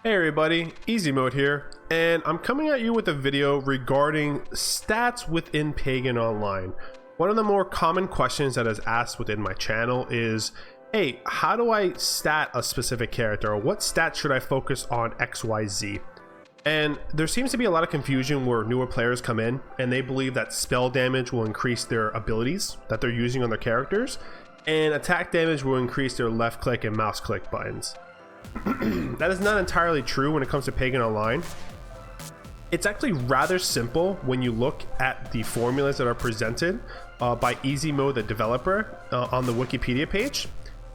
Hey everybody, Easy Mode here, and I'm coming at you with a video regarding stats within Pagan Online. One of the more common questions that is asked within my channel is, hey, how do I stat a specific character, or what stats should I focus on XYZ? And there seems to be a lot of confusion where newer players come in and they believe that spell damage will increase their abilities that they're using on their characters, and attack damage will increase their left click and mouse click buttons. That is not entirely true when it comes to Pagan Online. It's actually rather simple when you look at the formulas that are presented by Easy Mode, the developer, on the Wikipedia page.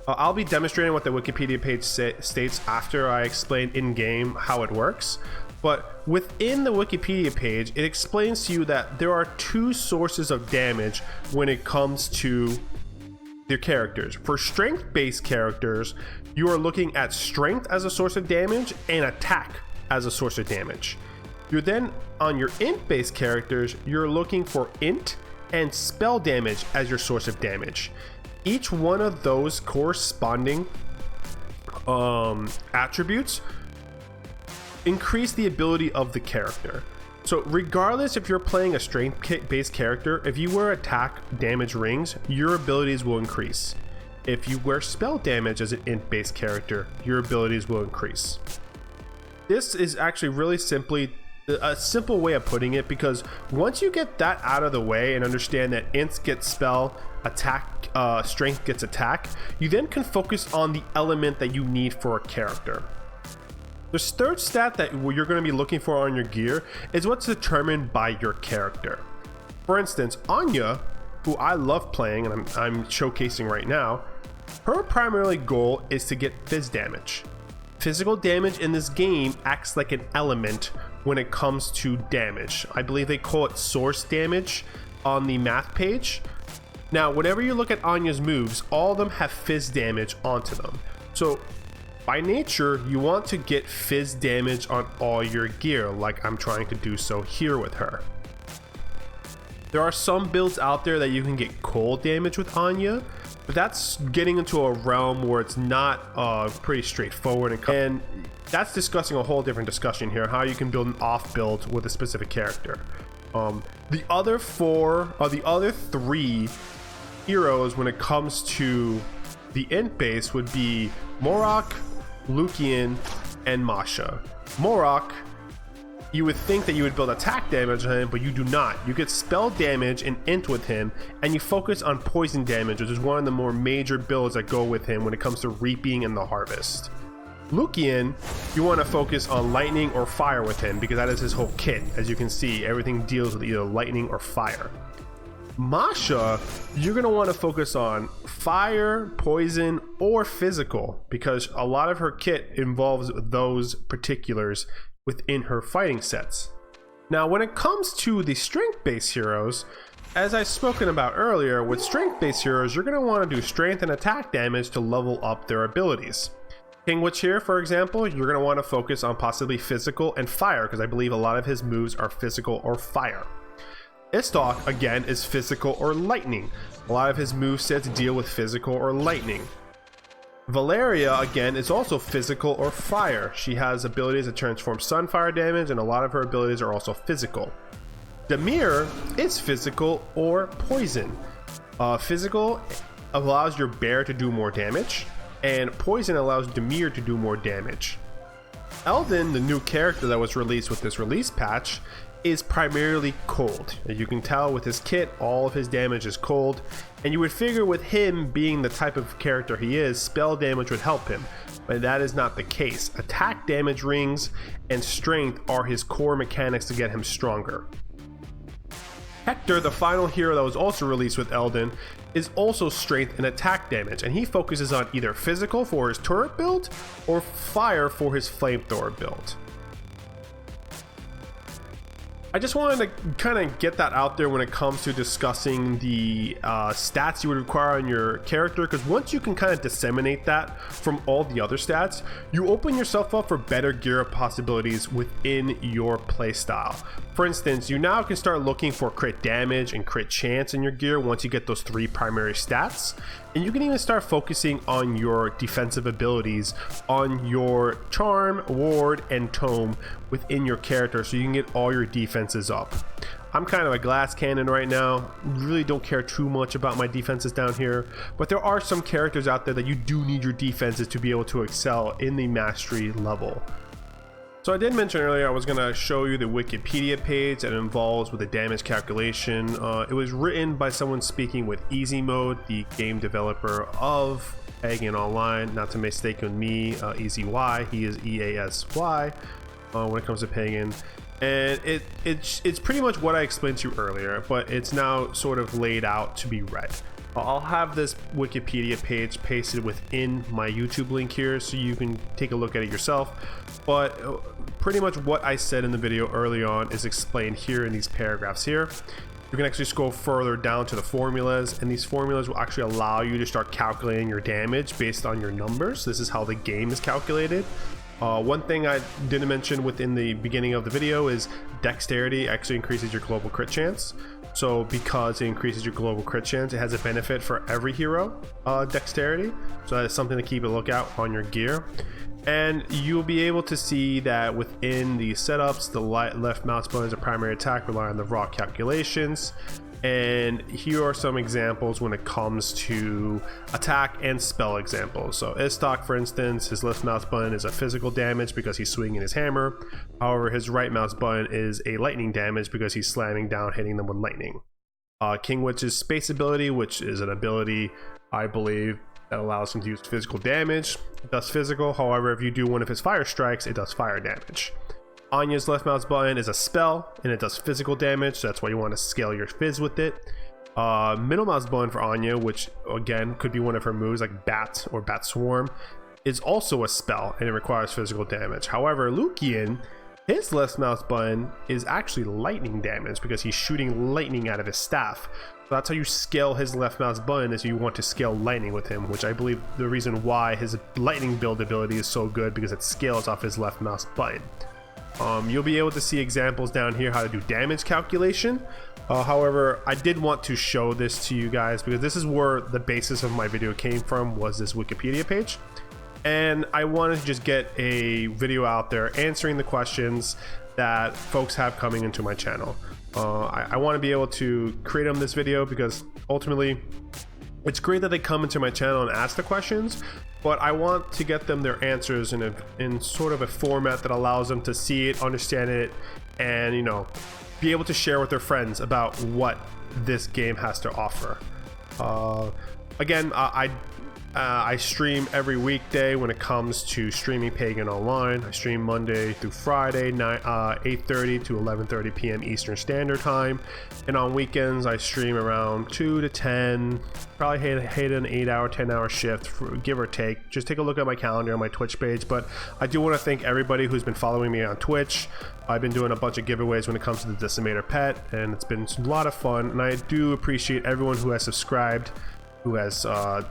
I'll be demonstrating what the Wikipedia page states after I explain in-game how it works. But within the Wikipedia page, it explains to you that there are two sources of damage when it comes to their characters. For strength-based characters, you are looking at strength as a source of damage and attack as a source of damage. You're then on your int-based characters, you're looking for int and spell damage as your source of damage. Each one of those corresponding attributes increase the ability of the character. So regardless if you're playing a strength-based character, if you wear attack damage rings, your abilities will increase. If you wear spell damage as an int-based character, your abilities will increase. This is actually really simply a simple way of putting it, because once you get that out of the way and understand that ints get spell, attack, strength gets attack, you then can focus on the element that you need for a character. The third stat that you're going to be looking for on your gear is what's determined by your character. For instance, Anya, who I love playing and I'm showcasing right now, her primary goal is to get phys damage. Physical damage in this game acts like an element when it comes to damage. I believe they call it source damage on the math page. Now, whenever you look at Anya's moves, all of them have phys damage onto them. So by nature, you want to get phys damage on all your gear, like I'm trying to do so here with her. There are some builds out there that you can get cold damage with Anya, but that's getting into a realm where it's not pretty straightforward, and that's discussing a whole different discussion here, how you can build an off build with a specific character. The other three heroes when it comes to the int base would be Morok, Lucian, and Masha. Morok, you would think that you would build attack damage on him, but you do not. You get spell damage and int with him, and you focus on poison damage, which is one of the more major builds that go with him when it comes to reaping and the harvest. Lucian, you want to focus on lightning or fire with him, because that is his whole kit. As you can see, everything deals with either lightning or fire. Masha, you're going to want to focus on fire, poison, or physical, because a lot of her kit involves those particulars within her fighting sets. Now, when it comes to the strength-based heroes, as I've spoken about earlier, with strength-based heroes, you're going to want to do strength and attack damage to level up their abilities. King Witch here, for example, you're going to want to focus on possibly physical and fire, because I believe a lot of his moves are physical or fire. Istok, again, is physical or lightning. A lot of his movesets deal with physical or lightning. Valeria, again, is also physical or fire. She has abilities that transform sunfire damage, and a lot of her abilities are also physical. Demir is physical or poison. Physical allows your bear to do more damage, and poison allows Demir to do more damage. Eldon, the new character that was released with this release patch, is primarily cold. As you can tell with his kit, all of his damage is cold, and you would figure with him being the type of character he is, spell damage would help him, but that is not the case. Attack damage rings and strength are his core mechanics to get him stronger. Hector, the final hero that was also released with Eldon, is also strength and attack damage, and he focuses on either physical for his turret build or fire for his flamethrower build. I just wanted to kind of get that out there when it comes to discussing the stats you would require on your character, because once you can kind of disseminate that from all the other stats, you open yourself up for better gear up possibilities within your playstyle. For instance, you now can start looking for crit damage and crit chance in your gear once you get those 3 primary stats, and you can even start focusing on your defensive abilities on your charm, ward, and tome within your character, so you can get all your defenses up. I'm kind of a glass cannon right now, really don't care too much about my defenses down here, but there are some characters out there that you do need your defenses to be able to excel in the mastery level. So I did mention earlier I was going to show you the Wikipedia page that involves with the damage calculation. It was written by someone speaking with TeamMode, the game developer of Pagan Online, not to mistake with me, Easy Y. He is EASY when it comes to Pagan. And it's pretty much what I explained to you earlier, but it's now sort of laid out to be read. I'll have this Wikipedia page pasted within my YouTube link here so you can take a look at it yourself, but pretty much what I said in the video early on is explained here in these paragraphs here. You can actually scroll further down to the formulas, and these formulas will actually allow you to start calculating your damage based on your numbers. This is how the game is calculated. One thing I didn't mention within the beginning of the video is dexterity actually increases your global crit chance. So because it increases your global crit chance, it has a benefit for every hero, dexterity. So that is something to keep a lookout on your gear. And you'll be able to see that within the setups, the left mouse button is a primary attack, rely on the raw calculations. And here are some examples when it comes to attack and spell examples. So Istok, for instance, his left mouse button is a physical damage because he's swinging his hammer. However, his right mouse button is a lightning damage because he's slamming down, hitting them with lightning. King Witch's space ability, which is an ability, I believe, that allows him to use physical damage. It does physical. However, if you do one of his fire strikes, it does fire damage. Anya's left mouse button is a spell and it does physical damage, so that's why you want to scale your fizz with it. Middle mouse button for Anya, which again could be one of her moves like Bat or Bat Swarm, is also a spell and it requires physical damage. However, Lucian, his left mouse button is actually lightning damage because he's shooting lightning out of his staff. So that's how you scale his left mouse button, is you want to scale lightning with him, which I believe the reason why his lightning build ability is so good, because it scales off his left mouse button. You'll be able to see examples down here how to do damage calculation. However, I did want to show this to you guys because this is where the basis of my video came from, was this Wikipedia page. And I wanted to just get a video out there answering the questions that folks have coming into my channel. I want to be able to create them this video because ultimately it's great that they come into my channel and ask the questions, but I want to get them their answers in sort of a format that allows them to see it, understand it, and, you know, be able to share with their friends about what this game has to offer. Again, I stream every weekday when it comes to streaming Pagan Online. I stream Monday through Friday, 8:30 to 11:30 p.m. Eastern Standard Time. And on weekends, I stream around 2 to 10, probably hit an 8-hour, 10-hour shift, give or take. Just take a look at my calendar on my Twitch page. But I do want to thank everybody who's been following me on Twitch. I've been doing a bunch of giveaways when it comes to the Decimator pet, and it's been a lot of fun. And I do appreciate everyone who has subscribed, who has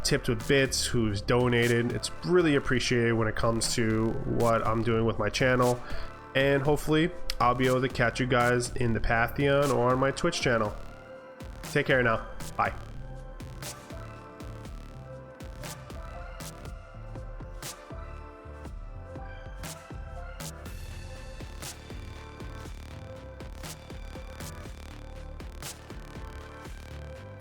tipped with bits, who's donated. It's really appreciated when it comes to what I'm doing with my channel. And hopefully I'll be able to catch you guys in the Pantheon or on my Twitch channel. Take care now. Bye.